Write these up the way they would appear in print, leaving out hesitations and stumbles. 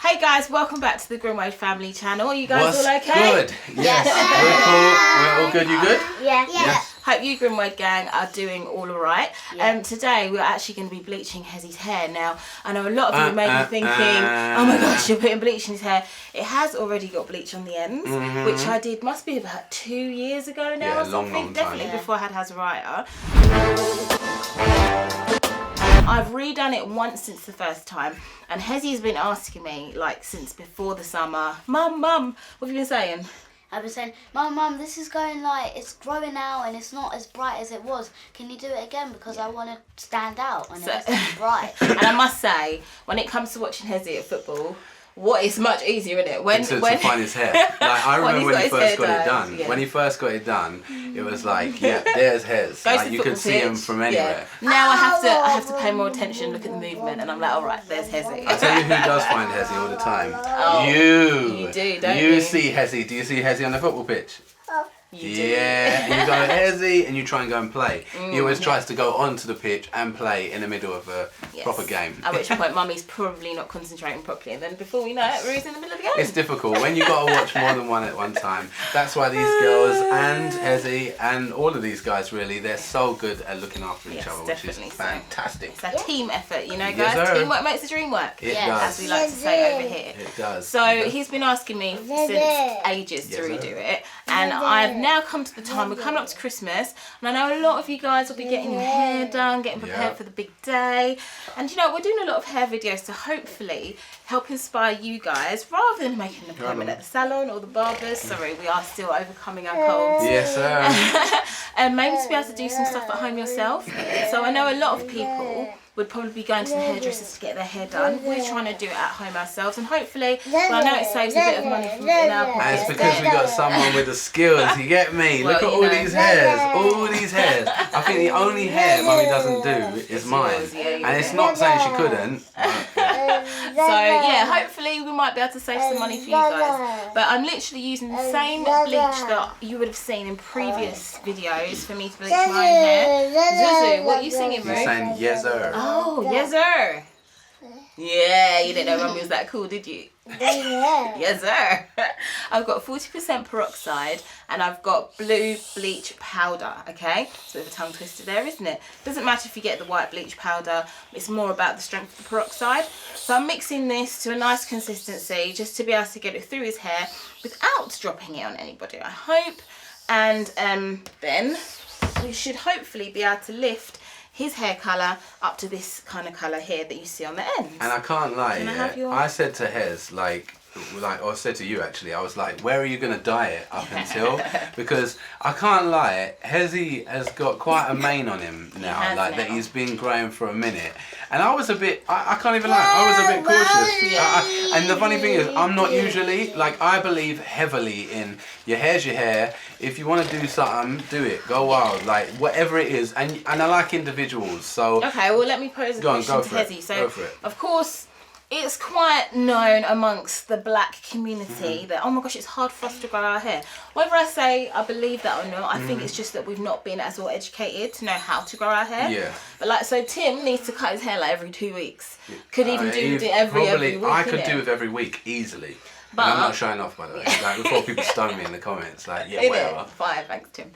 Hey guys, welcome back to the Grimwade family channel. Are you guys all okay? Good. Yes. We're cool. We're all good. You good? Yeah. Yes. Hope you Grimwade gang are doing all alright. Yeah. Today we're actually going to be bleaching Hezzy's hair. Now, I know a lot of you may be thinking, oh my gosh, you're putting bleach in his hair. It has already got bleach on the ends, which I did, must be about 2 years ago now or something. Long Definitely time. before I had Hazariah. I've redone it once since the first time, and Hezzy's been asking me, like, since before the summer, Mum, what have you been saying? I've been saying, Mum, this is going like, it's growing out and it's not as bright as it was. Can you do it again? Because I want to stand out and it's bright. And I must say, when it comes to watching Hezzy at football, it's much easier, isn't it? When to find his hair. Like, I remember when he first got it done. Yeah. When he first got it done, it was like, yeah, there's Hez. Goes Like to you could football see him pitch. from anywhere. Yeah. Now I have to pay more attention, look at the movement, and I'm like, all right, there's Hezzy. I tell you who does find Hezzy all the time. Oh, you. You do, don't you? You see Hezzy. Do you see Hezzy on the football pitch? You do. Yeah, and you go Hezzy and you try and go and play. He always tries to go onto the pitch and play in the middle of a proper game. At which point Mummy's probably not concentrating properly, and then before we know it, Rue's in the middle of the game. It's difficult when you got to watch more than one at one time. That's why these girls and Hezzy and all of these guys really, they're so good at looking after each other, which is fantastic. It's a team effort, you know, guys. Yes, sir. Teamwork makes the dream work. It As does. we like to say over here. It does. So he's been asking me since ages to redo it, and I've now come to the time. We're coming up to Christmas, and I know a lot of you guys will be getting your hair done, getting prepared for the big day, and you know, we're doing a lot of hair videos to hopefully help inspire you guys rather than making an appointment at the salon or the barbers. Sorry, we are still overcoming our colds. Yes, sir. And maybe to be able to do some stuff at home yourself. So I know a lot of people would probably be going to the hairdressers to get their hair done. We're trying to do it at home ourselves, and hopefully, well, I know it saves a bit of money in our pockets. And it's because we got someone with the skills, you get me? Look at all these hairs, all these hairs. I think the only hair Mummy doesn't do is mine. And it's not saying she couldn't. So yeah, hopefully we might be able to save some money for you guys. But I'm literally using the same bleach that you would have seen in previous videos for me to bleach my own hair. Zuzu, what are you singing, Rue? You're saying yes, sir. Oh, yes sir. Yeah, you didn't know Mummy was that cool, did you? Yes sir. I've got 40% peroxide and I've got blue bleach powder, okay? So a tongue twister there, isn't it? Doesn't matter if you get the white bleach powder, it's more about the strength of the peroxide. So I'm mixing this to a nice consistency just to be able to get it through his hair without dropping it on anybody, I hope. And then we should hopefully be able to lift his hair colour up to this kind of colour here that you see on the ends. And I can't lie, I said to Hez, or I said to you actually, I was like, where are you going to dye it up until? Because I can't lie, Hezzy has got quite a mane on him now, that he's been growing for a minute. And I was a bit, I can't even lie, I was a bit cautious. And the funny thing is, I'm not usually, I believe heavily in your hair's your hair. If you want to do something, do it. Go wild, whatever it is. And I like individuals, so. Okay, well let me pose a question to Hezzy. So, of course, it's quite known amongst the black community that, oh my gosh, it's hard for us to grow our hair. Whether I say I believe that or not, I think it's just that we've not been as well educated to know how to grow our hair. Yeah. But so Tim needs to cut his hair every 2 weeks. Could even do it every week. I could do it every week easily. But I'm not showing off, by the way. Before people stone me in the comments, yeah, whatever. Fine, thanks, Tim.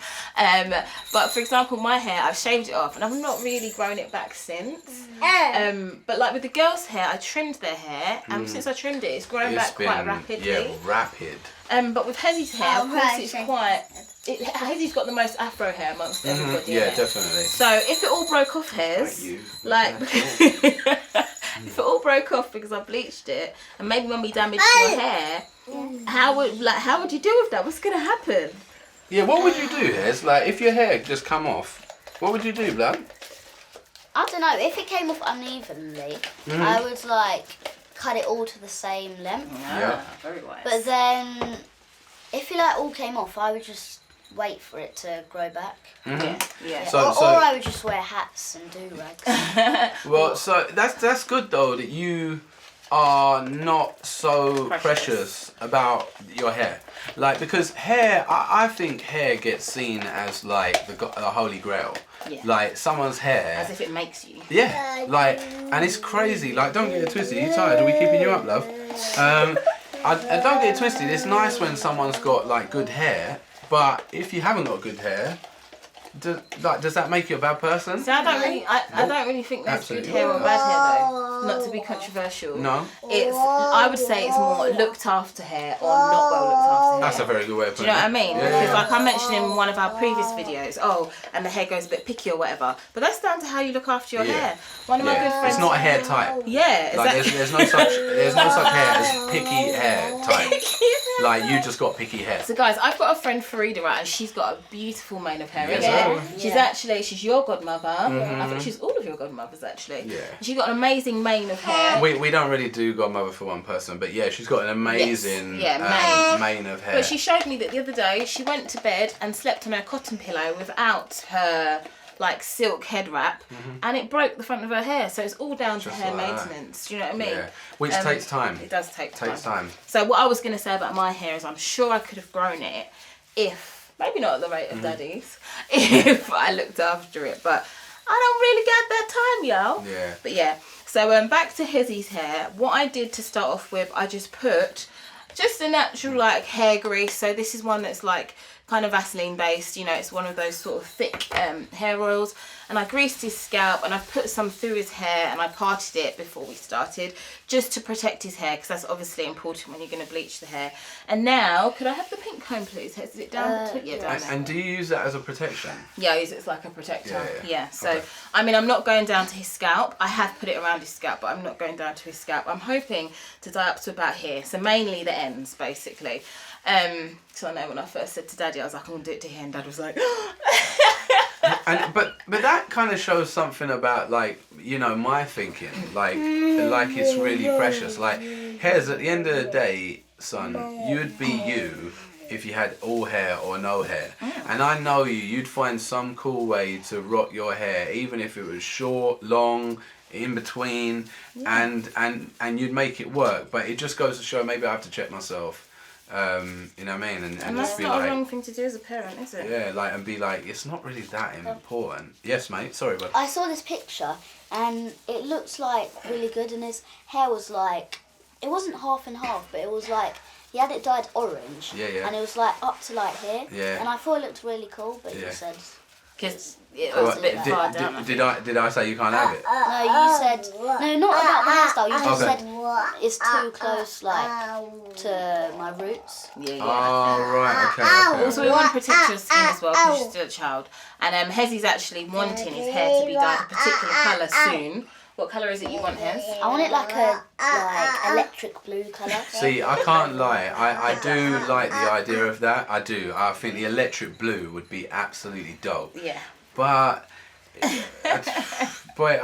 But for example, my hair, I've shaved it off, and I've not really grown it back since. But with the girls' hair, I trimmed their hair, and since I trimmed it, it's grown back quite rapidly. Yeah, rapid. But with Hezzy's hair, of course, it's quite. Hezzy's got the most Afro hair amongst everybody. Yeah, definitely. So if it all broke off his, if it all broke off because I bleached it and maybe Mummy damaged your hair, how would you deal with that? What's gonna happen? Yeah, what would you do, Hez? If your hair just come off, what would you do, blood? I don't know, if it came off unevenly, I would cut it all to the same length. Yeah. Very wise. But then, if it all came off, I would just wait for it to grow back. Yeah. Or I would just wear hats and do-rags. Well, so that's good though that you are not so precious about your hair. Like, because hair, I think hair gets seen as like the holy grail. Yeah. Like someone's hair. As if it makes you. Yeah. Like, and it's crazy. Like, don't get it twisted. You tired? Are we keeping you up, love? And don't get it twisted. It's nice when someone's got like good hair, but if you haven't got good hair, does that make you a bad person? So I don't really think there's good hair or bad hair though. Not to be controversial. No. I would say it's more looked after hair or not well looked after hair. That's a very good way of putting it. Do you know what I mean? Because like I mentioned in one of our previous videos, and the hair goes a bit picky or whatever. But that's down to how you look after your hair. One of my good friends. It's not a hair type. Yeah, like exactly. there's no such hair as picky hair type. Like you just got picky hair. So guys, I've got a friend Farida, right, and she's got a beautiful mane of hair. Yes, She's your godmother. I think she's all of your godmothers actually. Yeah. She's got an amazing mane of hair. We don't really do godmother for one person, but yeah, she's got an amazing mane of hair. But she showed me that the other day she went to bed and slept on her cotton pillow without her like silk head wrap, and it broke the front of her hair. So it's all down to hair maintenance. Do you know what I mean? Yeah. Which takes time. It does take time. Takes time. So what I was going to say about my hair is I'm sure I could have grown it if, maybe not at the rate of Daddy's, if I looked after it. But I don't really get that time, y'all. Yeah. But yeah. So back to Hezzy's hair. What I did to start off with, I just put just a natural like hair grease. So this is one that's like kind of Vaseline based, you know, it's one of those sort of thick hair oils, and I greased his scalp and I put some through his hair and I parted it before we started just to protect his hair, because that's obviously important when you're going to bleach the hair. And now, could I have the pink comb please? Is it down? Yeah, down there. And do you use that as a protection? Yeah, I use it as like a protector. Yeah. So okay. I mean, I'm not going down to his scalp. I have put it around his scalp, but I'm not going down to his scalp. I'm hoping to dye up to about here, so mainly the ends basically. So I know when I first said to Daddy, I was like, I'm gonna do it to here, and Dad was like, but that kind of shows something about, like, you know, my thinking, like it's really precious. Like, hairs, at the end of the day, son, you'd be you if you had all hair or no hair. And I know you'd find some cool way to rock your hair, even if it was short, long, in between, and you'd make it work. But it just goes to show, maybe I have to check myself. You know what I mean? And that's just be not like, a wrong thing to do as a parent, is it? Yeah, like, and be like, it's not really that important. Yes, mate. Sorry, but I saw this picture and it looks like really good, and his hair was like, it wasn't half and half, but it was like, he had it dyed orange. Yeah. And it was like up to like here. Yeah. And I thought it looked really cool, but you said, because it was a bit far down. Did I say you can't have it? no, you said, no, not about the hairstyle. You just said it's too close, like, to my roots. Yeah. Oh, right, okay. Also, we want to protect your skin as well, because you're still a child. And Hezzy's actually wanting his hair to be dyed a particular colour soon. What colour is it you want, Hez? I want it like a electric blue colour. See, I can't lie. I do like the idea of that. I do. I think the electric blue would be absolutely dope. Yeah. But, boy,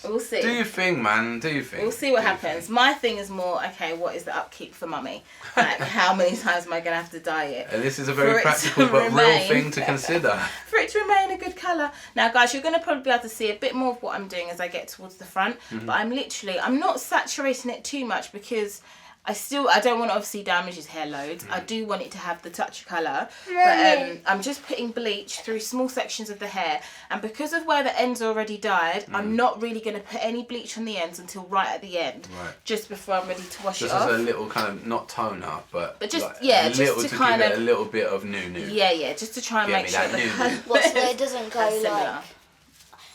we'll see. Do your thing, man. Do your thing. We'll see what happens. My thing is more, okay, what is the upkeep for mummy? Like, how many times am I going to have to dye it? And this is a very practical but real thing to consider. For it to remain a good colour. Now, guys, you're going to probably be able to see a bit more of what I'm doing as I get towards the front. But I'm not saturating it too much, because I don't want to obviously damage his hair loads. I do want it to have the touch of colour. But I'm just putting bleach through small sections of the hair. And because of where the ends are already dyed, I'm not really going to put any bleach on the ends until right at the end. Right. Just before I'm ready to wash it off. Just as a little kind of, not toner, but just, like just to kind give it a little bit of new. Yeah, just to try and make sure the colour... So it doesn't go like...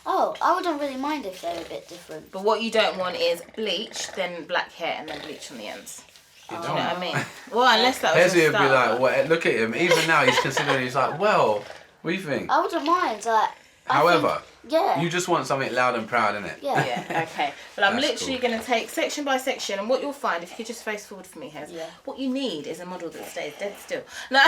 Oh, I wouldn't really mind if they're a bit different. But what you don't want is bleach, then black hair, and then bleach on the ends. Do you know what I mean? Well, unless that was Hezzy would be like, what? Look at him. Even now, he's considering. He's like, well, what do you think? I wouldn't mind. Like, however, yeah, you just want something loud and proud, innit? Yeah. Okay. But I'm That's literally going to take section by section, and what you'll find, if you could just face forward for me, Hez, what you need is a model that stays dead still. Now,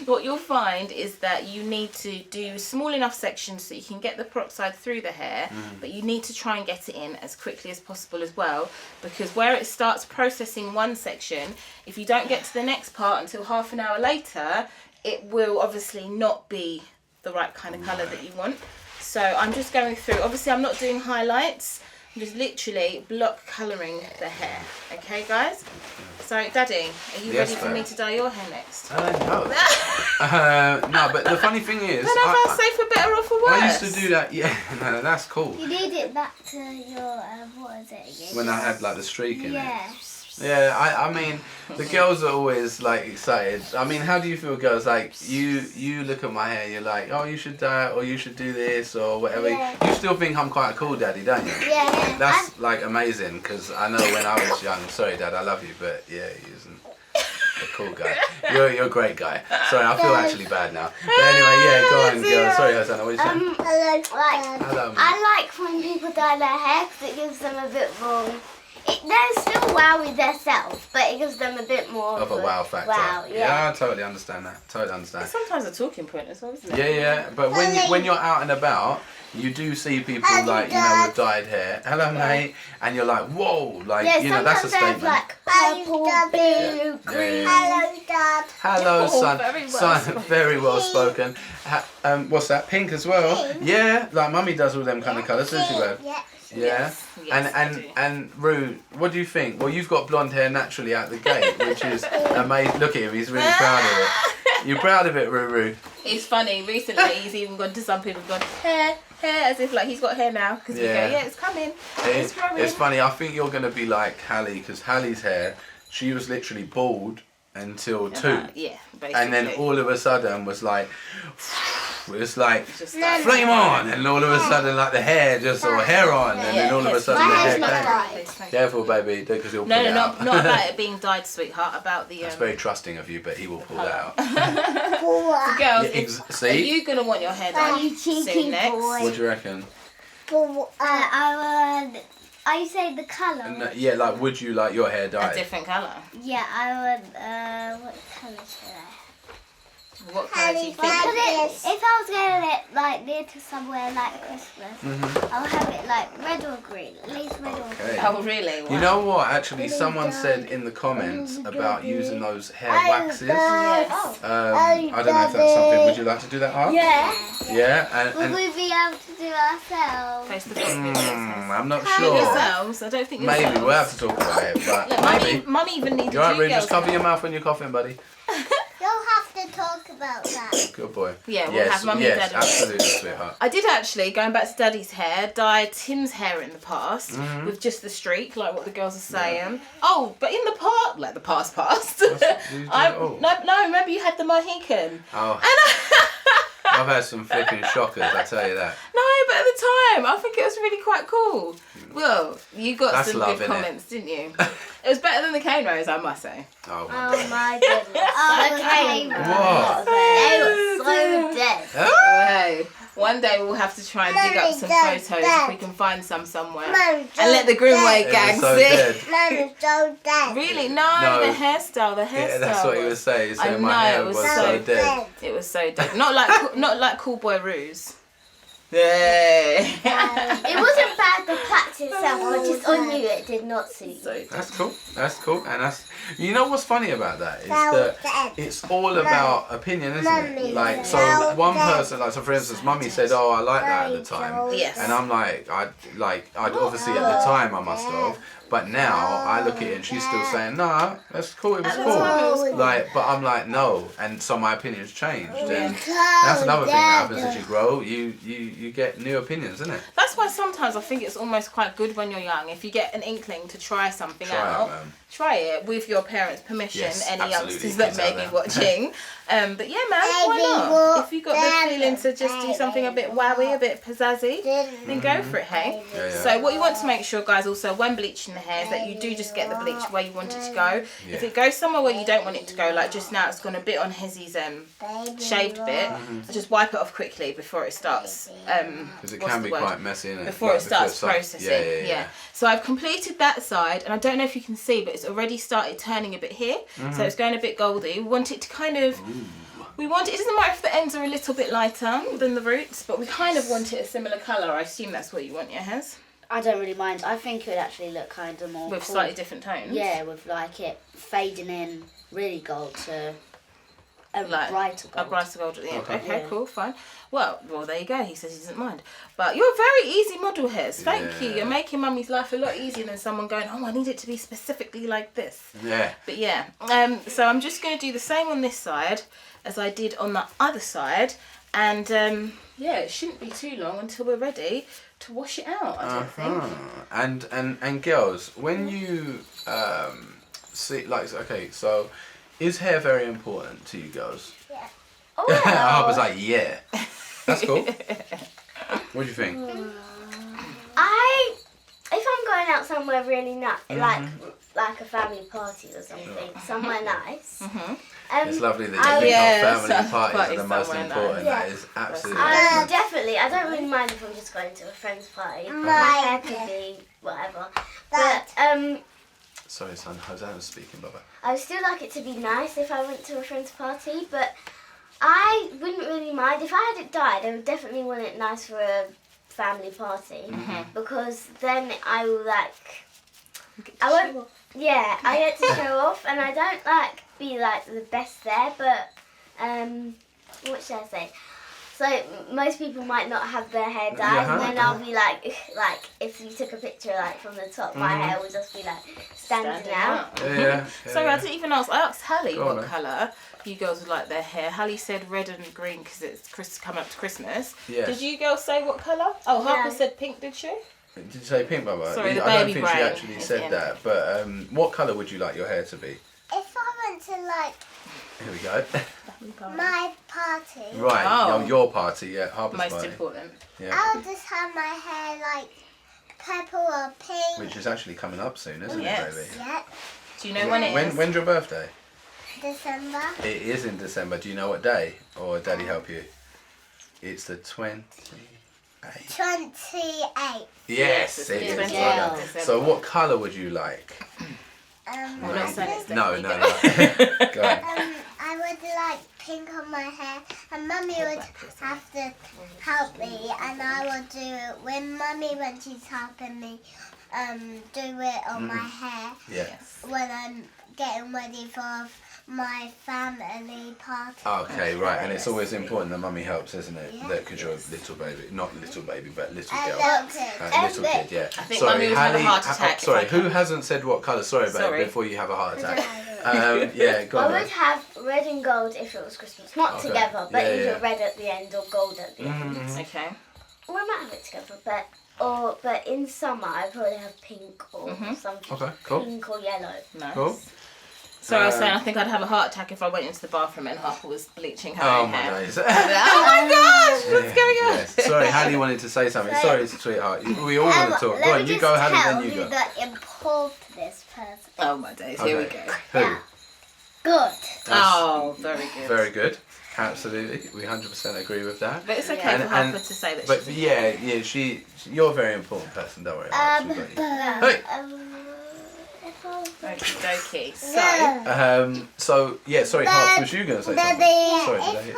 what you'll find is that you need to do small enough sections so you can get the peroxide through the hair, but you need to try and get it in as quickly as possible as well, because where it starts processing one section, if you don't get to the next part until half an hour later, it will obviously not be the right kind of colour that you want. So I'm just going through, obviously I'm not doing highlights, I'm just literally block colouring the hair. Okay, guys? So, Daddy, are you ready for me to dye your hair next? No. No, but the funny thing is... Then I've safe for better or for worse. I used to do that, yeah, no, that's cool. You did it back to your, what is it again? When I had like the streak in it. Yeah. Yeah, I mean, the girls are always like excited. I mean, how do you feel, girls? Like, you look at my hair, you're like, oh, you should dye it, or you should do this, or whatever. Yeah. You still think I'm quite a cool daddy, don't you? Yeah. That's like amazing, because I know when I was young, sorry Dad, I love you, but yeah, he isn't a cool guy. You're a great guy. Sorry, I feel actually bad now. But anyway, yeah, go on, girl. Sorry, Hosanna, what are you saying? Hello. I like when people dye their hair because it gives them a bit more. They're still wow with themselves, but it gives them a bit more Of a wow factor. Wow, Yeah, I totally understand that. Totally understand. It's sometimes a talking point as well, isn't it? Yeah, but when you're out and about, you do see people like, you know, with dyed hair. Hello, mate. And you're like, whoa, like, yeah, you know, that's a statement. Like purple, blue, green. Yeah. Hello, Dad. Hello, son. Very well Son, spoken. very well spoken. What's that? Pink as well? Yeah, like Mummy does all them kind of colours, doesn't she, babe? Yeah. Yeah. Yes, And Rue, what do you think? Well, you've got blonde hair naturally out the gate, which is amazing. Look at him, he's really proud of it. You're proud of it, Rue? It's funny, recently he's even gone to some people and gone, hair, as if like he's got hair now. Because we go, yeah, it's coming. It's growing. It's funny, I think you're going to be like Hallie, because Hallie's hair, she was literally bald until 2. Yeah, basically. And then all of a sudden was like, it's like, Just flame on, and all of a sudden like the hair just, or hair on, and then all of a sudden the hair came. Careful, baby, because he'll pull it out. not about it being dyed, sweetheart, about the... That's very trusting of you, but he will pull that out. So girls, Yeah, are see? you going to want your hair dyed soon next? What do you reckon? I say the colour. No, yeah, like, would you like your hair A dyed? different colour. Yeah, I would. What colour should I? What colour do you think? If I was going to like near to somewhere like Christmas, I'll have it like red or green. At least red or green. Oh, really? Wow. You know what? Actually, someone said in the comments about using those hair waxes. Yes. I don't know if that's something. Would you like to do that, Harp? Yeah. Yeah, Will we be able to do ourselves? Face the front. I'm not Sure. sure. Yourselves? I don't think yourselves. Maybe we'll have to talk about it, but Look, maybe. Mummy even needed You're right, you Rue. girls. Just cover your mouth when you're coughing, buddy. You'll have to talk about that. Good boy. Yeah, we'll have Mummy and yes, Daddy. absolutely, sweetheart. I did actually, going back to Daddy's hair, dye Tim's hair in the past with just the streak, like what the girls are saying. Oh, but in the past, like the past. No, remember you had the Mohican. Oh. And I've had some flipping shockers, I tell you that. no, but at the time, I think it was really quite cool. Well, you got That's some love, good innit? comments, didn't you? It was better than the cane rose, I must say. Oh, my Oh my goodness. What? They were so dead. Oh, hey. One day we'll have to try and dig up some photos if we can find some somewhere. And let the Grimwade Gang so see. dead. Mum is so dead. Really? No. No, the hairstyle. Yeah, that's what he was saying. He I said my know, hair it was was so so dead. It was so dead. Not like Cool Boy Ruse. Yeah. It wasn't bad, the patch itself, but just on you it did not suit you. That's cool. That's cool. And that's, you know what's funny about that is that it's all about opinion, isn't it? Like, so one person, like, so for instance, Mummy said, oh, I like that at the time. Yes. And I'm like, I'd obviously at the time I must have. But now I look at it and she's still saying, nah, that's cool, it was At the time it was cool. cool. Like, but I'm like, no. And so my opinion's changed. And that's another thing that happens as you grow. You get new opinions, isn't it? That's why sometimes I think it's almost quite good when you're young. If you get an inkling to try something out, man. try it with your parents' permission. Yes, any absolutely, youngsters that kids may out be there. watching. But yeah, man, why not? If you got the feeling to just do something a bit wowie, a bit pizzazzy, then go for it, hey? Yeah. So what you want to make sure, guys, also when bleaching the hair, is that you do just get the bleach where you want it to go. Yeah. If it goes somewhere where you don't want it to go, like just now, it's gone a bit on Hezzy's shaved bit. Just wipe it off quickly before it starts. Because it can be quite messy, innit? Before Like, it starts before processing. Yeah. So I've completed that side, and I don't know if you can see, but it's already started turning a bit here. So it's going a bit goldy. We want it to kind of. We want it doesn't matter if the ends are a little bit lighter than the roots, but we kind of want it a similar colour. I assume that's what you want, yeah, Hez? I don't really mind. I think it would actually look kind of more With cool. slightly different tones. Yeah, with like it fading in really gold to brighter gold. A brighter gold at the end. Okay, Yeah. cool, fine. Well, there you go. He says he doesn't mind. But you're a very easy model, Hez. Thank you. You're making Mummy's life a lot easier than someone going, oh, I need it to be specifically like this. Yeah. But yeah, so I'm just going to do the same on this side as I did on the other side. And yeah, it shouldn't be too long until we're ready to wash it out, I don't think. And girls, when you see, like, okay, so is hair very important to you girls? Yeah. Oh, I was like, yeah. That's cool. What do you think? If I'm going out somewhere really nice, like a family party or something, somewhere nice. It's lovely that you think our family parties are the most somewhere important. nice. That is absolutely Definitely. I don't really mind if I'm just going to a friend's party. My hair could be whatever. But Sorry, son. Hosanna was speaking, Baba. I would still like it to be nice if I went to a friend's party, but I wouldn't really mind. If I had it dyed, I would definitely want it nice for a family party because then I will I won't. Yeah, I get to show off, and I don't be the best there, but what should I say? So most people might not have their hair dyed, and then I'll be like if you took a picture from the top, my hair will just be standing out. Yeah. Sorry, I didn't even ask. I asked Hallie what colour you girls would like their hair. Hallie said red and green because it's coming up to Christmas. Yes. Did you girls say what colour? Oh, Harper said pink, did she? Did you say pink, Baba? Sorry, the I don't baby think she brain actually is said in. that. But what colour would you like your hair to be? If I went to Here we go. my party, Right, Oh. your party, yeah, Harper's Most party. important. Yeah. I'll just have my hair purple or pink. Which is actually coming up soon, isn't Yes. it, baby? Yeah, Do you know when it is? When's your birthday? December. It is in December. Do you know what day? Or Daddy help you? It's the 28th. 28. Yes, it's it the is. 28th Well of done. December. So what colour would you like? Well, not saying it's No. definitely Go on. I would like pink on my hair, and Mummy would have to help me, and I will do it when Mummy, when she's helping me, do it on my hair Yeah. when I'm getting ready for my family party. Okay, right. And it's always important that Mummy helps, isn't it? Because you're a little baby. Not little baby, but little girl. Little kid, yeah. I think Mummy would have a heart attack. Sorry, if I who can't. hasn't said what colour? Sorry, baby, Sorry. before you have a heart attack. Yeah, go I on. would then. have red and gold if it was Christmas. Not Okay. together, but Yeah, either yeah. red at the end or gold at the end. Okay. Or I might have it together, but in summer I probably have pink or something. Okay, cool. Pink or yellow. Nice. Cool. So I was saying I think I'd have a heart attack if I went into the bathroom and Harper was bleaching her Oh own my hair. days. Oh my gosh, what's going on? Yes. Sorry, Hallie wanted to say something. Sorry, sweetheart. We all want to talk. Go on, you go, Hallie, then you go. that improved this person. Oh my days, here we go. Who? Good. Oh, very good. Very good. Absolutely. We 100% agree with that. But it's okay And- for Harper and- to say that But she's yeah, you're a very important person, don't worry. Alex, we've got you. Hey! Okie dokie. So, So yeah, sorry, Harps, was you going to say something? Sorry, did I hear?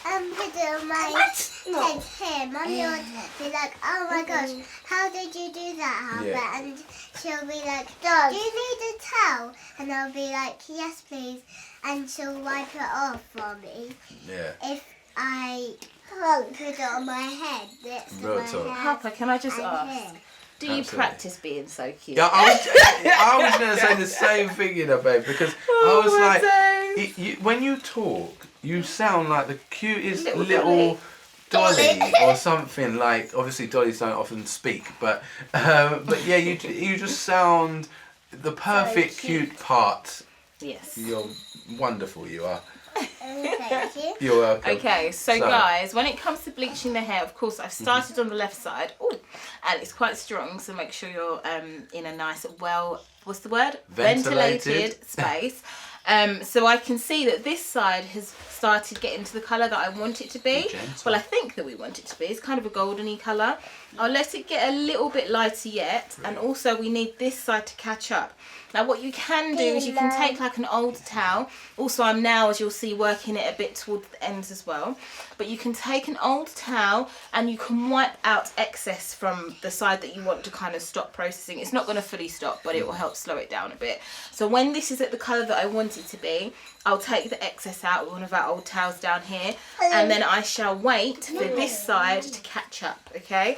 Put it on my head here, Mummy would be like, oh my gosh, how did you do that, Harper? Yeah. And she'll be like, do you need a towel? And I'll be like, yes please. And she'll wipe it off for me Yeah. if I put it on my head. Next to Real my talk. head Harper, can I just and ask, here. do you Absolutely. practice being so cute? Yeah, I was going to say the same thing, you know, babe, because I was like, when you talk, you sound like the cutest little Dolly or something. Like, obviously Dollies don't often speak, but yeah, you just sound the perfect cute part. Yes. You're wonderful, you are. Thank you. You're welcome. Okay, so guys, when it comes to bleaching the hair, of course, I've started on the left side. Oh, and it's quite strong, so make sure you're in a nice, what's the word? Ventilated. Space. So I can see that this side has started getting to the colour that I want it to be. Gentle. Well, I think that we want it to be. It's kind of a goldeny colour. I'll let it get a little bit lighter yet, and also we need this side to catch up. Now what you can do is you can take like an old towel. Also I'm now, as you'll see, working it a bit towards the ends as well. But you can take an old towel and you can wipe out excess from the side that you want to kind of stop processing. It's not going to fully stop, but it will help slow it down a bit. So when this is at the colour that I want it to be, I'll take the excess out with one of our old towels down here, and then I shall wait for this side to catch up, okay?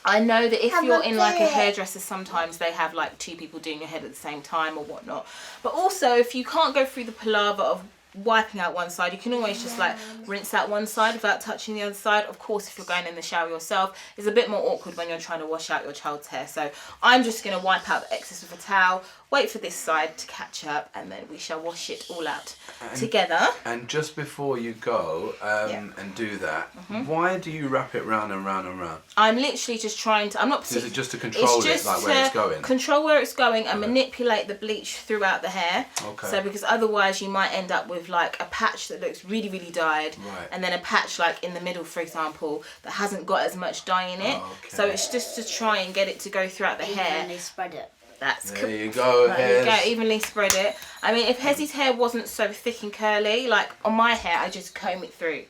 I know that if you're in like a hairdresser, sometimes they have like 2 people doing your head at the same time or whatnot. But also if you can't go through the palaver of wiping out one side, you can always just like rinse out one side without touching the other side. Of course, if you're going in the shower yourself, it's a bit more awkward when you're trying to wash out your child's hair. So I'm just going to wipe out the excess with a towel, wait for this side to catch up, and then we shall wash it all out together. And just before you go and do that, why do you wrap it round and round and round? I'm literally just trying to, I'm not Is it just to control it, like where it's going? Control where it's going and manipulate the bleach throughout the hair. Okay. So because otherwise you might end up with like a patch that looks really, really dyed, and then a patch like in the middle, for example, that hasn't got as much dye in it. So it's just to try and get it to go throughout the hair. And they spread it. There you go, There you go, evenly spread it. I mean, if Hezzy's hair wasn't so thick and curly, like on my hair, I just comb it through.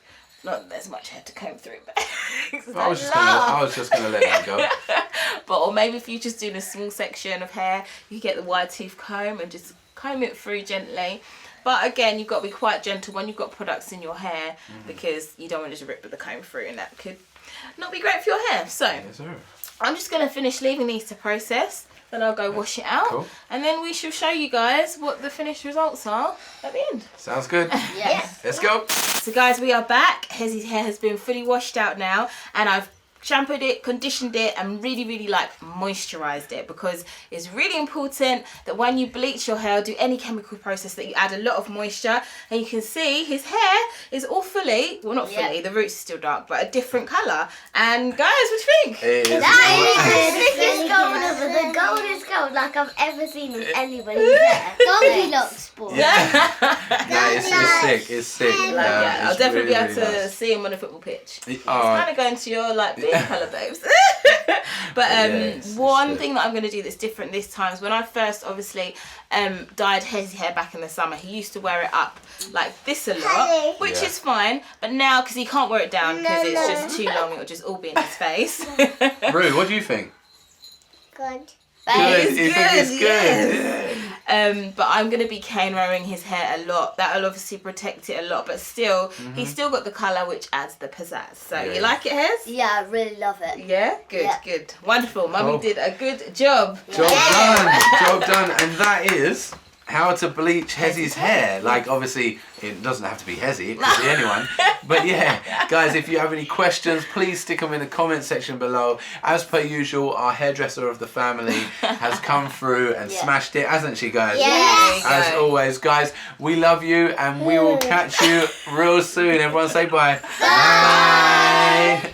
Not that there's much hair to comb through, but I was just gonna let that go. But or maybe if you're just doing a small section of hair, you get the wide tooth comb and just comb it through gently. But again, you've got to be quite gentle when you've got products in your hair, because you don't want to just rip the comb through, and that could not be great for your hair. So I'm just going to finish leaving these to process. Then I'll go wash it out, and then we shall show you guys what the finished results are at the end. Sounds good. Yes. Let's go. So guys, we are back. Hezzy's hair has been fully washed out now, and I've shampooed it, conditioned it, and really, really like moisturized it, because it's really important that when you bleach your hair or do any chemical process that you add a lot of moisture. And you can see his hair is all fully, well, not fully, the roots are still dark, but a different color. And guys, what do you think? It is That is the thickest gold of the goldest gold like I've ever seen of anybody's hair. Goldilocks, boy. No, it's sick. It's sick. I'll definitely really, be able to really nice. see him on a football pitch. It's Oh. kind of going to your like beard colour, babes. But it's one sick. thing that I'm going to do that's different this time is when I first obviously dyed Hezzy hair back in the summer, he used to wear it up like this a lot, which is fine. But now, because he can't wear it down because it's just too long, it'll just all be in his face. Rue, what do you think? Good. Good. You think it's good? Yeah. But I'm going to be cane rowing his hair a lot. That'll obviously protect it a lot, but still, he's still got the colour, which adds the pizzazz. So you like it, Hez? Yeah, I really love it. Yeah? Good, Yeah. good. Wonderful. Mummy did a good job. Job done. Job done. And that is how to bleach Hezzy's hair. Like, obviously, it doesn't have to be Hezzy. It could be anyone. But yeah, guys, if you have any questions, please stick them in the comment section below. As per usual, our hairdresser of the family has come through and smashed it, hasn't she, guys? Yes. As always, guys, we love you, and we will catch you real soon. Everyone say bye. Bye.